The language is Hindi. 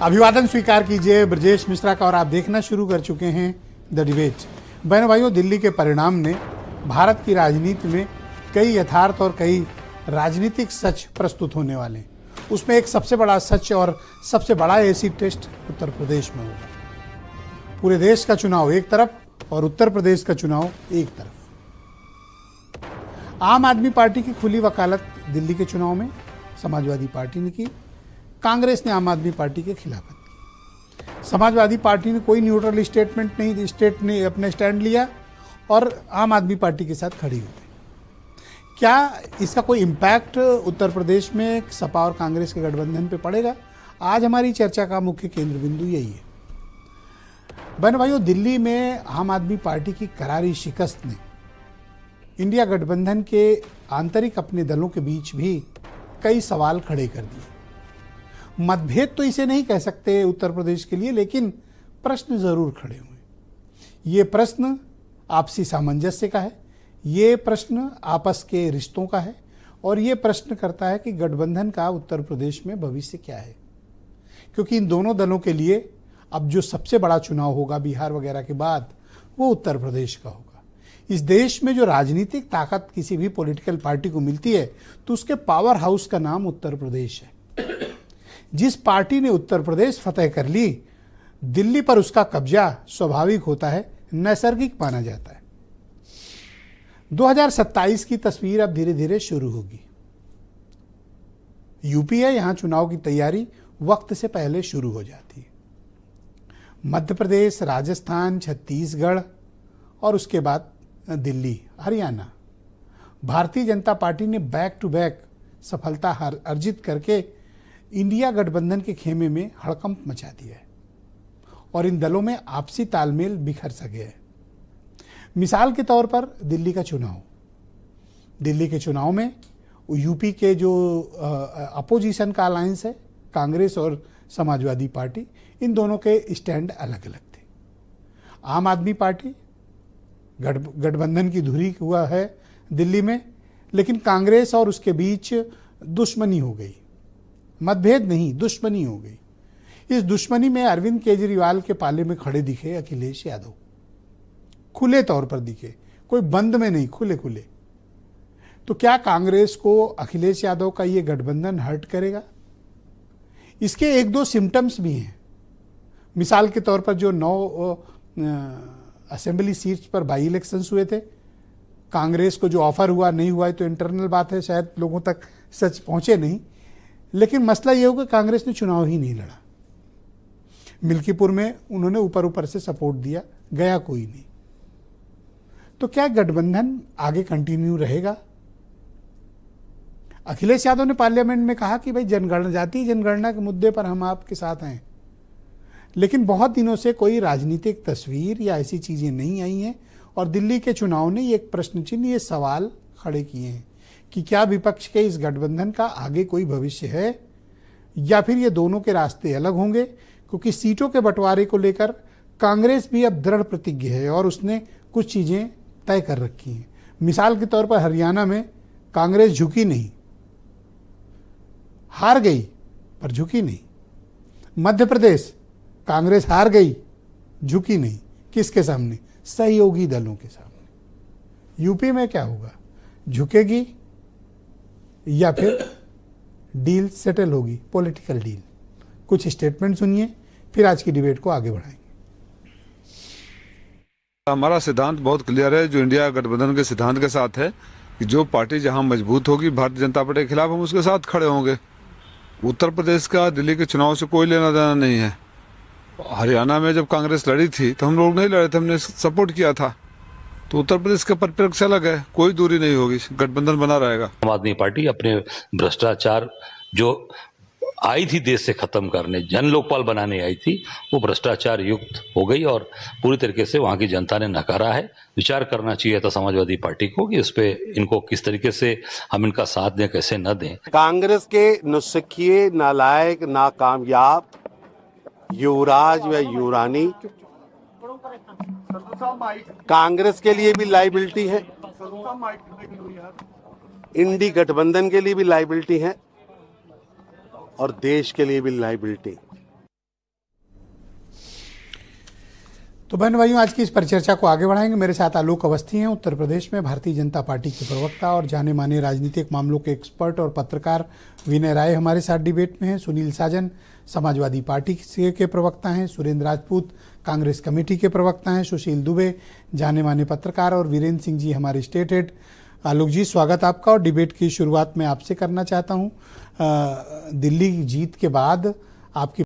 अभिवादन स्वीकार कीजिए ब्रजेश मिश्रा का और आप देखना शुरू कर चुके हैं द डिबेट। बहनों भाइयों, दिल्ली के परिणाम ने भारत की राजनीति में कई यथार्थ और कई राजनीतिक सच प्रस्तुत होने वाले हैं। उसमें एक सबसे बड़ा सच और सबसे बड़ा एसिड टेस्ट उत्तर प्रदेश में होगा। पूरे देश का चुनाव एक तरफ और उत्तर प्रदेश का चुनाव एक तरफ। आम आदमी पार्टी की खुली वकालत दिल्ली के चुनाव में समाजवादी पार्टी ने की। कांग्रेस ने आम आदमी पार्टी के खिलाफत की। समाजवादी पार्टी ने कोई न्यूट्रल स्टेटमेंट नहीं, स्टेट ने अपने स्टैंड लिया और आम आदमी पार्टी के साथ खड़ी हो गई। क्या इसका कोई इम्पैक्ट उत्तर प्रदेश में सपा और कांग्रेस के गठबंधन पे पड़ेगा? आज हमारी चर्चा का मुख्य केंद्र बिंदु यही है। बहन भाइयों, दिल्ली में आम आदमी पार्टी की करारी शिकस्त ने इंडिया गठबंधन के आंतरिक अपने दलों के बीच भी कई सवाल खड़े कर दिए। मतभेद तो इसे नहीं कह सकते उत्तर प्रदेश के लिए, लेकिन प्रश्न जरूर खड़े हुए। ये प्रश्न आपसी सामंजस्य का है, ये प्रश्न आपस के रिश्तों का है और ये प्रश्न करता है कि गठबंधन का उत्तर प्रदेश में भविष्य क्या है। क्योंकि इन दोनों दलों के लिए अब जो सबसे बड़ा चुनाव होगा बिहार वगैरह के बाद, वो उत्तर प्रदेश का होगा। इस देश में जो राजनीतिक ताकत किसी भी पॉलिटिकल पार्टी को मिलती है तो उसके पावर हाउस का नाम उत्तर प्रदेश है। जिस पार्टी ने उत्तर प्रदेश फतेह कर ली, दिल्ली पर उसका कब्जा स्वाभाविक होता है, नैसर्गिक माना जाता है। 2027 की तस्वीर अब धीरे धीरे शुरू होगी। यूपी है, यहां चुनाव की तैयारी वक्त से पहले शुरू हो जाती है। मध्य प्रदेश, राजस्थान, छत्तीसगढ़ और उसके बाद दिल्ली, हरियाणा। भारतीय जनता पार्टी ने बैक टू बैक सफलता अर्जित करके इंडिया गठबंधन के खेमे में हड़कंप मचा दिया है और इन दलों में आपसी तालमेल बिखर सा गया है। मिसाल के तौर पर दिल्ली का चुनाव, दिल्ली के चुनाव में यूपी के जो अपोजिशन का अलायंस है, कांग्रेस और समाजवादी पार्टी, इन दोनों के स्टैंड अलग अलग थे। आम आदमी पार्टी गठबंधन की धुरी हुआ है दिल्ली में, लेकिन कांग्रेस और उसके बीच दुश्मनी हो गई। मतभेद नहीं, दुश्मनी हो गई। इस दुश्मनी में अरविंद केजरीवाल के पाले में खड़े दिखे अखिलेश यादव, खुले तौर पर दिखे, कोई बंद में नहीं, खुले खुले। तो क्या कांग्रेस को अखिलेश यादव का ये गठबंधन हर्ट करेगा? इसके एक दो सिम्टम्स भी हैं। मिसाल के तौर पर जो 9 असेंबली सीट्स पर बाई इलेक्शंस हुए थे, कांग्रेस को जो ऑफर हुआ नहीं हुआ है तो इंटरनल बात है, शायद लोगों तक सच पहुंचे नहीं, लेकिन मसला ये होगा कांग्रेस ने चुनाव ही नहीं लड़ा। मिल्कीपुर में उन्होंने ऊपर ऊपर से सपोर्ट दिया, गया कोई नहीं। तो क्या गठबंधन आगे कंटिन्यू रहेगा? अखिलेश यादव ने पार्लियामेंट में कहा कि भाई जातीय जनगणना के मुद्दे पर हम आपके साथ हैं, लेकिन बहुत दिनों से कोई राजनीतिक तस्वीर या ऐसी चीजें नहीं आई हैं और दिल्ली के चुनाव ने एक प्रश्न चिन्ह, ये सवाल खड़े किए हैं कि क्या विपक्ष के इस गठबंधन का आगे कोई भविष्य है या फिर ये दोनों के रास्ते अलग होंगे। क्योंकि सीटों के बंटवारे को लेकर कांग्रेस भी अब दृढ़ प्रतिज्ञ है और उसने कुछ चीजें तय कर रखी हैं। मिसाल के तौर पर हरियाणा में कांग्रेस झुकी नहीं, हार गई पर झुकी नहीं। मध्य प्रदेश कांग्रेस हार गई, झुकी नहीं। किसके सामने? सहयोगी दलों के सामने। यूपी में क्या होगा? झुकेगी या फिर डील सेटल होगी, पॉलिटिकल डील। कुछ स्टेटमेंट सुनिए, फिर आज की डिबेट को आगे बढ़ाएंगे। हमारा सिद्धांत बहुत क्लियर है, जो इंडिया गठबंधन के सिद्धांत के साथ है कि जो पार्टी जहां मजबूत होगी भारतीय जनता पार्टी के खिलाफ हम उसके साथ खड़े होंगे। उत्तर प्रदेश का दिल्ली के चुनाव से कोई लेना देना नहीं है। हरियाणा में जब कांग्रेस लड़ी थी तो हम लोग नहीं लड़े थे, हमने सपोर्ट किया था। तो उत्तर प्रदेश का परिप्रेक्ष्य अलग है, कोई दूरी नहीं होगी, गठबंधन बना रहेगा। आम आदमी पार्टी अपने भ्रष्टाचार जो आई थी देश से खत्म करने, जन लोकपाल बनाने आई थी, वो भ्रष्टाचार युक्त हो गई और पूरी तरीके से वहां की जनता ने नकारा है। विचार करना चाहिए था समाजवादी पार्टी को कि इस पे इनको किस तरीके से हम इनका साथ दें, कैसे न दें। कांग्रेस के नुस्खे, नालायक, नाकामयाब युवराज व युवरानी कांग्रेस के लिए भी लाइबिलिटी है, इंडी गठबंधन के लिए भी लाइबिलिटी है और देश के लिए भी लाइबिलिटी। तो बहन भाइयों, आज की इस परिचर्चा को आगे बढ़ाएंगे। मेरे साथ आलोक अवस्थी हैं, उत्तर प्रदेश में भारतीय जनता पार्टी के प्रवक्ता और जाने माने राजनीतिक मामलों के एक्सपर्ट और पत्रकार विनय राय हमारे साथ डिबेट में हैं। सुनील साजन समाजवादी पार्टी के प्रवक्ता हैं। सुरेंद्र राजपूत कांग्रेस कमेटी के प्रवक्ता हैं। सुशील दुबे जाने माने पत्रकार और वीरेंद्र सिंह जी हमारे स्टेट हेड। आलोक जी, स्वागत आपका। और डिबेट की शुरुआत मैं आपसे करना चाहता हूँ। दिल्ली जीत के बाद आपकी